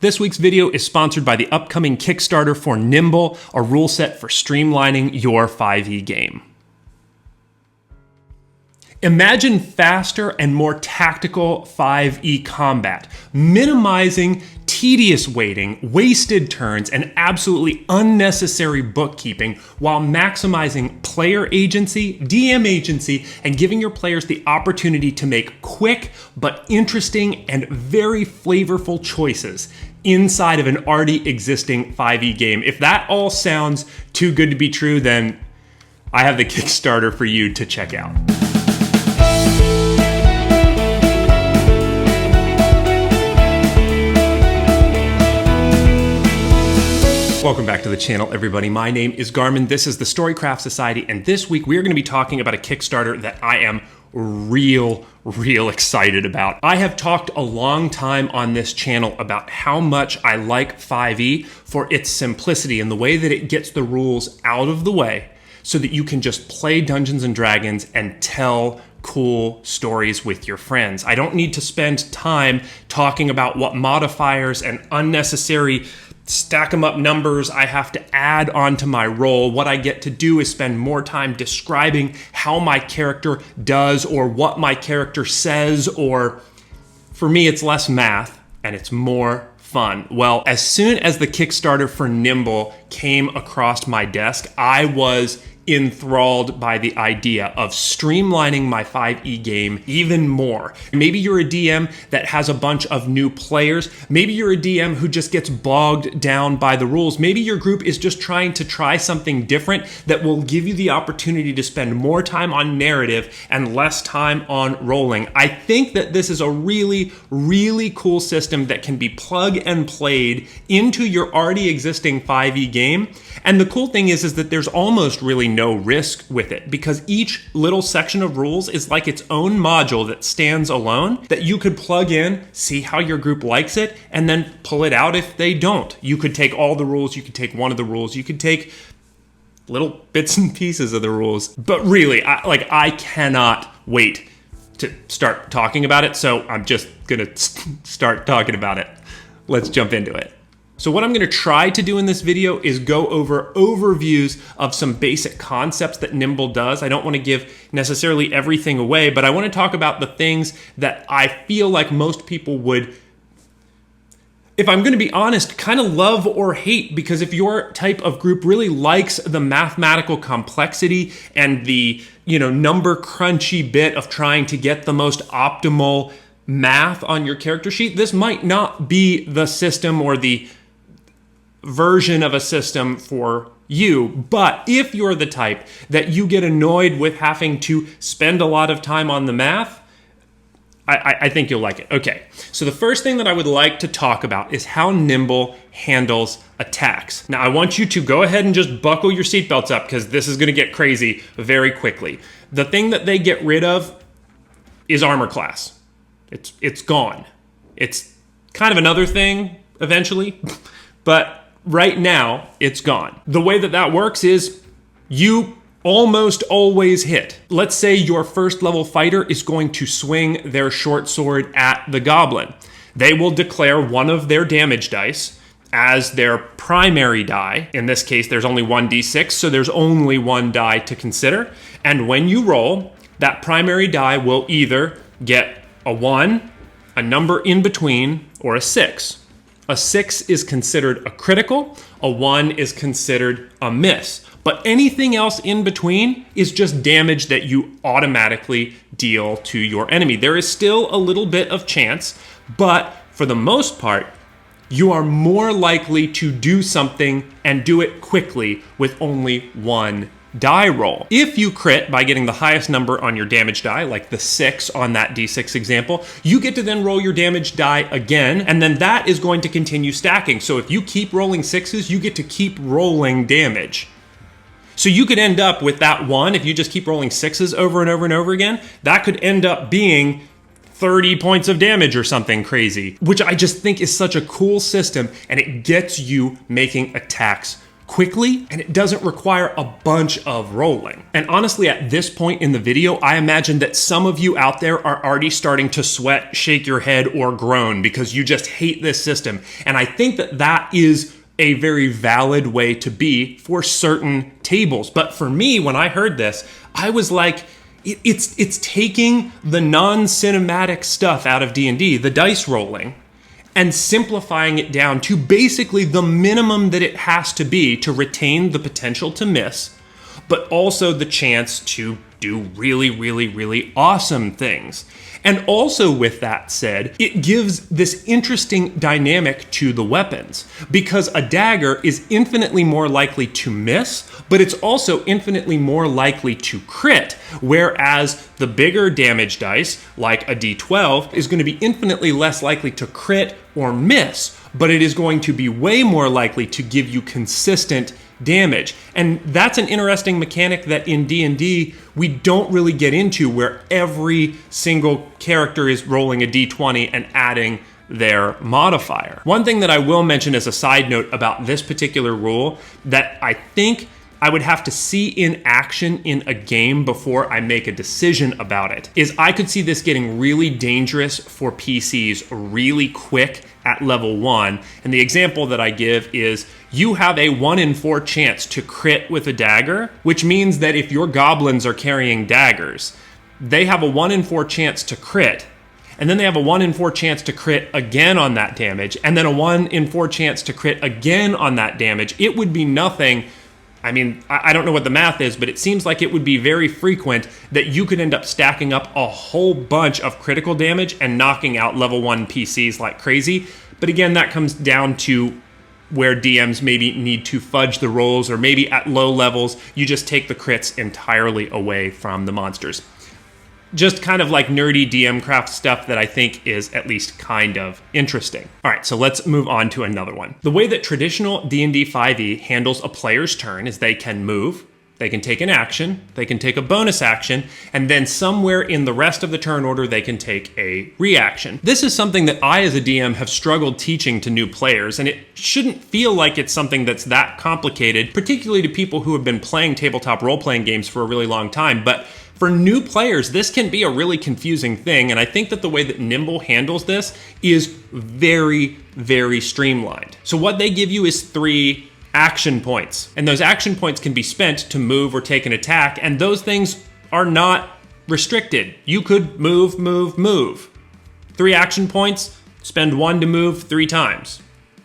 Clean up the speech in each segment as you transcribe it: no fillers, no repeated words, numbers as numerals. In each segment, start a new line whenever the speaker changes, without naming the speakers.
This week's video is sponsored by the upcoming Kickstarter for Nimble, a rule set for streamlining your 5e game. Imagine faster and more tactical 5e combat, minimizing tedious waiting, wasted turns, and absolutely unnecessary bookkeeping while maximizing player agency, DM agency, and giving your players the opportunity to make quick but interesting and very flavorful choices inside of an already existing 5e game. If that all sounds too good to be true, then I have the Kickstarter for you to check out. Welcome back to the channel, everybody. My name is Garmin. This is the Storycraft Society, and this week we are going to be talking about a Kickstarter that I am real excited about. I have talked a long time on this channel about how much I like 5e for its simplicity and the way that it gets the rules out of the way so that you can just play Dungeons and Dragons and tell cool stories with your friends. I don't need to spend time talking about what modifiers and unnecessary stack them up numbers I have to add onto my roll. What I get to do is spend more time describing how my character does or what my character says, or for me, it's less math and it's more fun. Well, as soon as the Kickstarter for Nimble came across my desk, I was enthralled by the idea of streamlining my 5e game even more. Maybe you're a DM that has a bunch of new players. Maybe you're a DM who just gets bogged down by the rules. Maybe your group is just trying to try something different that will give you the opportunity to spend more time on narrative and less time on rolling. I think that this is a really cool system that can be plug and played into your already existing 5e game. And the cool thing is that there's almost really no risk with it, because each little section of rules is like its own module that stands alone that you could plug in, see how your group likes it, and then pull it out if they don't. You could take all the rules, you could take one of the rules, you could take little bits and pieces of the rules. But really, I cannot wait to start talking about it, so I'm just gonna start talking about it. Let's jump into it. So what I'm going to try to do in this video is go over overviews of some basic concepts that Nimble does. I don't want to give necessarily everything away, but I want to talk about the things that I feel like most people would, if I'm going to be honest, kind of love or hate, because if your type of group really likes the mathematical complexity and the, number crunchy bit of trying to get the most optimal math on your character sheet, this might not be the system or the version of a system for you. But if you're the type that you get annoyed with having to spend a lot of time on the math, I think you'll like it. Okay, so the first thing that I would like to talk about is how Nimble handles attacks. Now, I want you to go ahead and just buckle your seatbelts up, because this is going to get crazy very quickly. The thing that they get rid of is armor class. It's gone. It's kind of another thing eventually, but right now, it's gone. The way that works is you almost always hit. Let's say your first level fighter is going to swing their short sword at the goblin. They will declare one of their damage dice as their primary die. In this case, there's only 1d6, so there's only one die to consider. And when you roll, that primary die will either get a 1, a number in between, or a 6. A 6 is considered a critical, a 1 is considered a miss. But anything else in between is just damage that you automatically deal to your enemy. There is still a little bit of chance, but for the most part, you are more likely to do something and do it quickly with only one die roll. If you crit by getting the highest number on your damage die, like the 6 on that d6 example, you get to then roll your damage die again, and then that is going to continue stacking. So if you keep rolling 6s, you get to keep rolling damage. So you could end up with that 1, if you just keep rolling 6s over and over and over again, that could end up being 30 points of damage or something crazy, which I just think is such a cool system, and it gets you making attacks quickly, and it doesn't require a bunch of rolling. And honestly, at this point in the video, I imagine that some of you out there are already starting to sweat, shake your head, or groan because you just hate this system. And I think that that is a very valid way to be for certain tables. But for me, when I heard this, I was like, it's taking the non-cinematic stuff out of D&D, the dice rolling, and simplifying it down to basically the minimum that it has to be to retain the potential to miss, but also the chance to do really, really, really awesome things. And also with that said, it gives this interesting dynamic to the weapons, because a dagger is infinitely more likely to miss, but it's also infinitely more likely to crit, whereas the bigger damage dice, like a D12, is going to be infinitely less likely to crit or miss, but it is going to be way more likely to give you consistent damage. And that's an interesting mechanic that in D&D we don't really get into, where every single character is rolling a D20 and adding their modifier. One thing that I will mention as a side note about this particular rule that I think I would have to see in action in a game before I make a decision about it is I could see this getting really dangerous for PCs really quick at level 1. And the example that I give is you have a 1 in 4 chance to crit with a dagger, which means that if your goblins are carrying daggers, they have a 1 in 4 chance to crit. And then they have a 1 in 4 chance to crit again on that damage, and then a 1 in 4 chance to crit again on that damage. It would be nothing. I mean, I don't know what the math is, but it seems like it would be very frequent that you could end up stacking up a whole bunch of critical damage and knocking out level 1 PCs like crazy. But again, that comes down to where DMs maybe need to fudge the rolls, or maybe at low levels, you just take the crits entirely away from the monsters. Just kind of like nerdy DM craft stuff that I think is at least kind of interesting. All right, so let's move on to another one. The way that traditional D&D 5e handles a player's turn is they can move, they can take an action, they can take a bonus action, and then somewhere in the rest of the turn order, they can take a reaction. This is something that I as a DM have struggled teaching to new players, and it shouldn't feel like it's something that's that complicated, particularly to people who have been playing tabletop role-playing games for a really long time. But for new players, this can be a really confusing thing, and I think that the way that Nimble handles this is very, very streamlined. So what they give you is 3 action points, and those action points can be spent to move or take an attack, and those things are not restricted. You could move, move, move. 3 action points, spend 1 to move 3 times.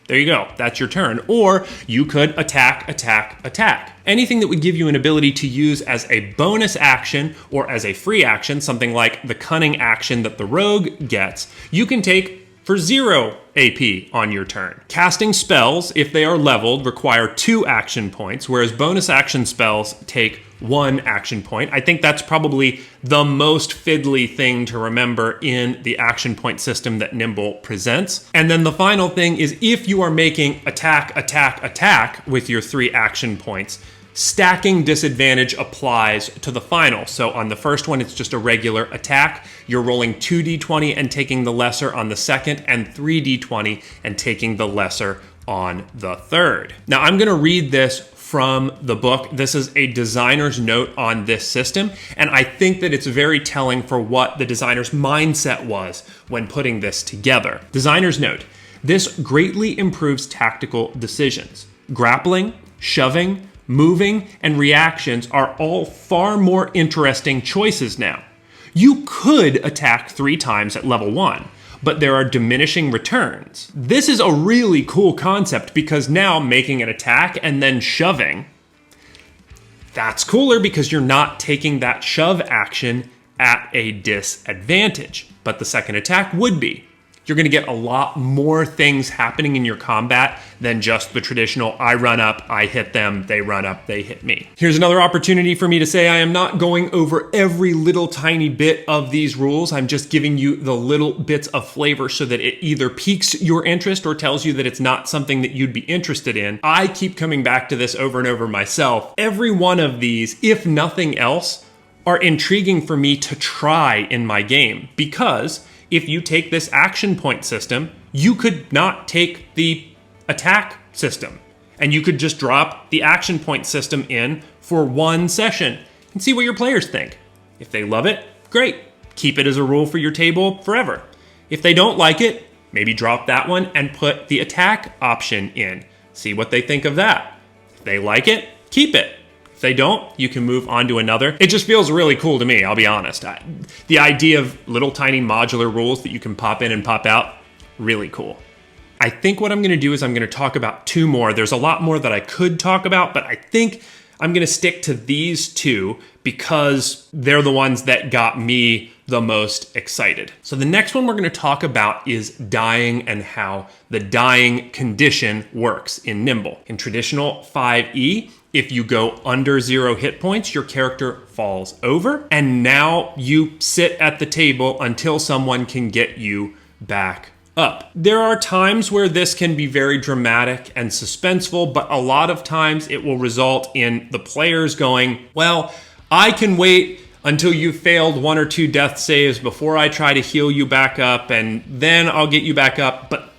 There you go, that's your turn. Or you could attack, attack, attack. Anything that would give you an ability to use as a bonus action or as a free action, something like the cunning action that the rogue gets, you can take for 0 AP on your turn. Casting spells, if they are leveled, require 2 action points, whereas bonus action spells take 1 action point. I think that's probably the most fiddly thing to remember in the action point system that Nimble presents. And then the final thing is if you are making attack, attack, attack with your 3 action points, stacking disadvantage applies to the final. So on the first one, it's just a regular attack. You're rolling 2d20 and taking the lesser on the second, and 3d20 and taking the lesser on the third. Now I'm gonna read this from the book. This is a designer's note on this system, and I think that it's very telling for what the designer's mindset was when putting this together. Designer's note: this greatly improves tactical decisions. Grappling, shoving, moving, and reactions are all far more interesting choices now. You could attack 3 times at level 1, but there are diminishing returns. This is a really cool concept because now making an attack and then shoving, that's cooler because you're not taking that shove action at a disadvantage, but the second attack would be. You're gonna get a lot more things happening in your combat than just the traditional, I run up, I hit them, they run up, they hit me. Here's another opportunity for me to say I am not going over every little tiny bit of these rules. I'm just giving you the little bits of flavor so that it either piques your interest or tells you that it's not something that you'd be interested in. I keep coming back to this over and over myself. Every one of these, if nothing else, are intriguing for me to try in my game, because if you take this action point system, you could not take the attack system. And you could just drop the action point system in for one session and see what your players think. If they love it, great. Keep it as a rule for your table forever. If they don't like it, maybe drop that one and put the attack option in. See what they think of that. If they like it, keep it. If they don't, you can move on to another. It just feels really cool to me, I'll be honest. The idea of little tiny modular rules that you can pop in and pop out, really cool. I think what I'm gonna do is I'm gonna talk about two more. There's a lot more that I could talk about, but I think I'm gonna stick to these two because they're the ones that got me the most excited. So the next one we're gonna talk about is dying and how the dying condition works in Nimble. In traditional 5e, if you go under 0 hit points, your character falls over, and now you sit at the table until someone can get you back up. There are times where this can be very dramatic and suspenseful, but a lot of times it will result in the players going, well, I can wait until you've failed 1 or 2 death saves before I try to heal you back up, and then I'll get you back up. But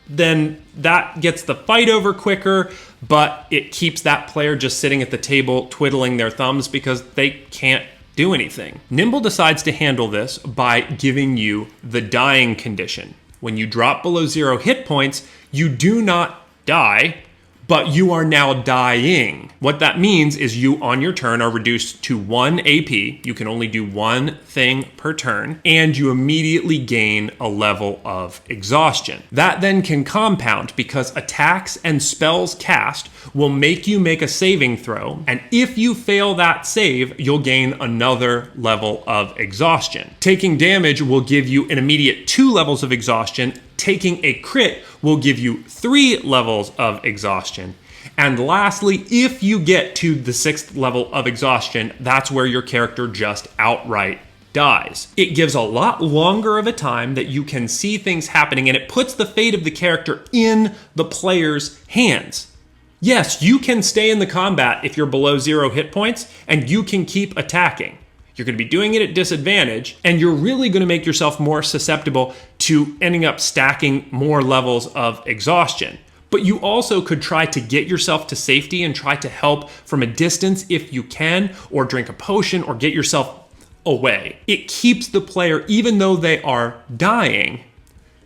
then that gets the fight over quicker, but it keeps that player just sitting at the table twiddling their thumbs because they can't do anything. Nimble decides to handle this by giving you the dying condition. When you drop below 0 hit points, you do not die, but you are now dying. What that means is you, on your turn, are reduced to 1 AP. You can only do one thing per turn, and you immediately gain a level of exhaustion. That then can compound because attacks and spells cast will make you make a saving throw, and if you fail that save, you'll gain another level of exhaustion. Taking damage will give you an immediate 2 levels of exhaustion. Taking a crit will give you 3 levels of exhaustion. And lastly, if you get to the 6th level of exhaustion, that's where your character just outright dies. It gives a lot longer of a time that you can see things happening, and it puts the fate of the character in the player's hands. Yes, you can stay in the combat if you're below 0 hit points, and you can keep attacking. You're going to be doing it at disadvantage, and you're really going to make yourself more susceptible to ending up stacking more levels of exhaustion. But you also could try to get yourself to safety and try to help from a distance if you can, or drink a potion, or get yourself away. It keeps the player, even though they are dying,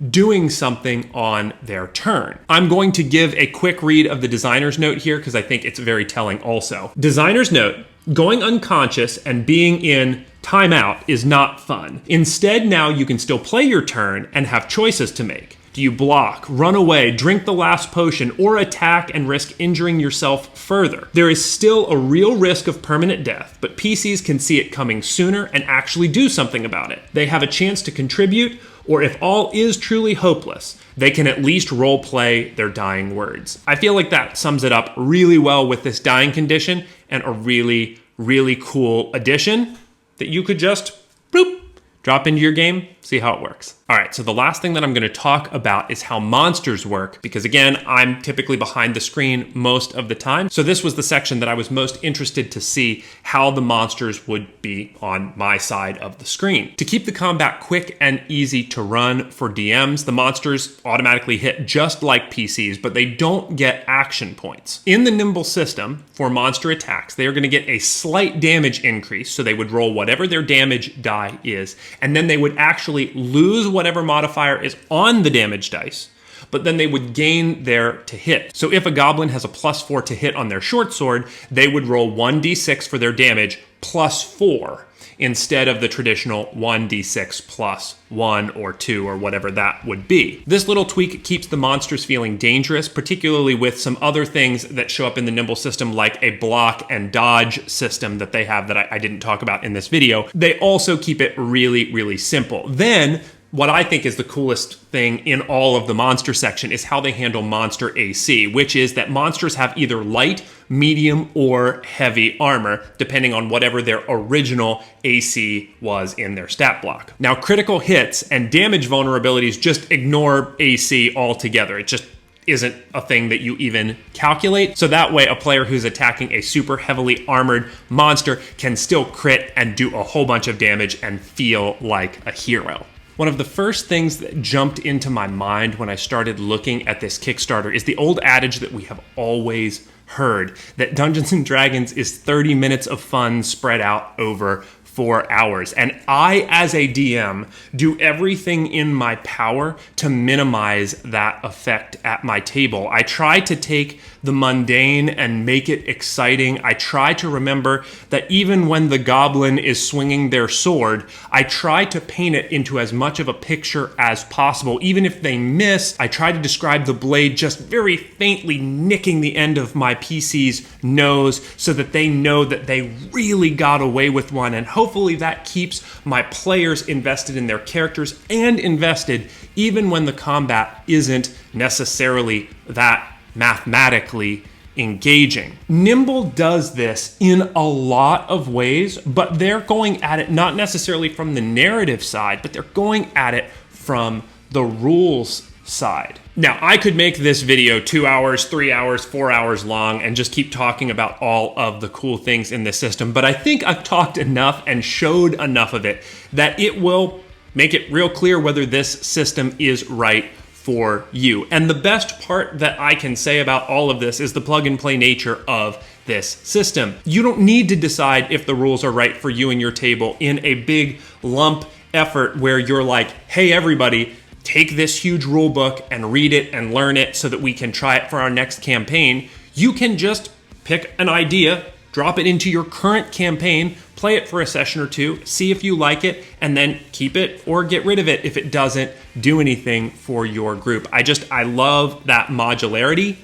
doing something on their turn. I'm going to give a quick read of the designer's note here because I think it's very telling also. Designer's note: going unconscious and being in timeout is not fun. Instead, now you can still play your turn and have choices to make. Do you block, run away, drink the last potion, or attack and risk injuring yourself further? There is still a real risk of permanent death, but PCs can see it coming sooner and actually do something about it. They have a chance to contribute, or if all is truly hopeless, they can at least role play their dying words. I feel like that sums it up really well with this dying condition, and a really, really cool addition that you could just boop, drop into your game, see how it works. All right, so the last thing that I'm gonna talk about is how monsters work, because again, I'm typically behind the screen most of the time. So this was the section that I was most interested to see how the monsters would be on my side of the screen. To keep the combat quick and easy to run for DMs, the monsters automatically hit just like PCs, but they don't get action points. In the Nimble system, for monster attacks, they are gonna get a slight damage increase, so they would roll whatever their damage die is, and then they would actually lose whatever modifier is on the damage dice, but then they would gain their to hit. So if a goblin has a +4 to hit on their short sword, they would roll 1d6 for their damage +4 instead of the traditional 1d6 +1 or 2 or whatever that would be. This little tweak keeps the monsters feeling dangerous, particularly with some other things that show up in the Nimble system, like a block and dodge system that they have that I didn't talk about in this video. They also keep it really, really simple. Then, what I think is the coolest thing in all of the monster section is how they handle monster AC, which is that monsters have either light, medium, or heavy armor, depending on whatever their original AC was in their stat block. Now, critical hits and damage vulnerabilities just ignore AC altogether. It just isn't a thing that you even calculate. So that way, a player who's attacking a super heavily armored monster can still crit and do a whole bunch of damage and feel like a hero. one of the first things that jumped into my mind when I started looking at this Kickstarter is the old adage that we have always heard, that Dungeons & Dragons is 30 minutes of fun spread out over 4 hours. And I, as a DM, do everything in my power to minimize that effect at my table. I try to take the mundane and make it exciting. I try to remember that even when the goblin is swinging their sword, I try to paint it into as much of a picture as possible. Even if they miss, I try to describe the blade just very faintly nicking the end of my PC's nose so that they know that they really got away with one. And hopefully that keeps my players invested in their characters and invested even when the combat isn't necessarily that mathematically engaging. Nimble does this in a lot of ways, but they're going at it not necessarily from the narrative side, but they're going at it from the rules side. Now, I could make this video 2 hours, 3 hours, 4 hours long and just keep talking about all of the cool things in this system, but I think I've talked enough and showed enough of it that it will make it real clear whether this system is right for you. And the best part that I can say about all of this is the plug and play nature of this system. You don't need to decide if the rules are right for you and your table in a big lump effort where you're like, hey, everybody, take this huge rule book and read it and learn it so that we can try it for our next campaign. You can just pick an idea, drop it into your current campaign, play it for a session or two, see if you like it, and then keep it or get rid of it if it doesn't do anything for your group. I love that modularity,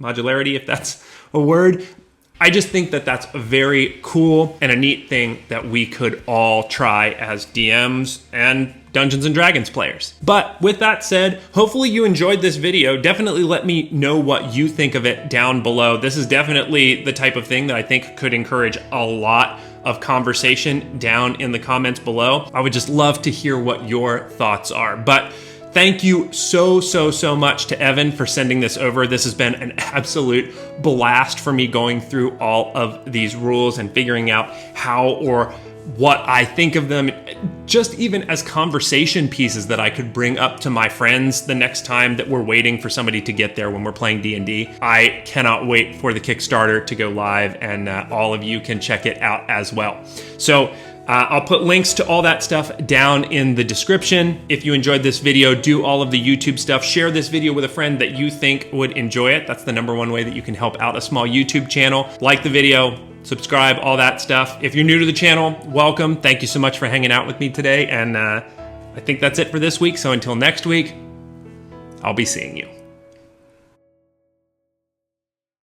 if that's a word. I just think that that's very cool and a neat thing that we could all try as DMs and Dungeons & Dragons players. But with that said, hopefully you enjoyed this video. Definitely let me know what you think of it down below. This is definitely the type of thing that I think could encourage a lot of conversation down in the comments below. I would just love to hear what your thoughts are. But thank you so much to Evan for sending this over. This has been an absolute blast for me going through all of these rules and figuring out how or what I think of them, just even as conversation pieces that I could bring up to my friends the next time that we're waiting for somebody to get there when we're playing D&D. I cannot wait for the Kickstarter to go live, and all of you can check it out as well. So I'll put links to all that stuff down in the description. If you enjoyed this video, do all of the YouTube stuff. Share this video with a friend that you think would enjoy it. That's the #1 way that you can help out a small YouTube channel. Like the video, subscribe, all that stuff. If you're new to the channel, welcome. Thank you so much for hanging out with me today. And I think that's it for this week. So until next week, I'll be seeing you.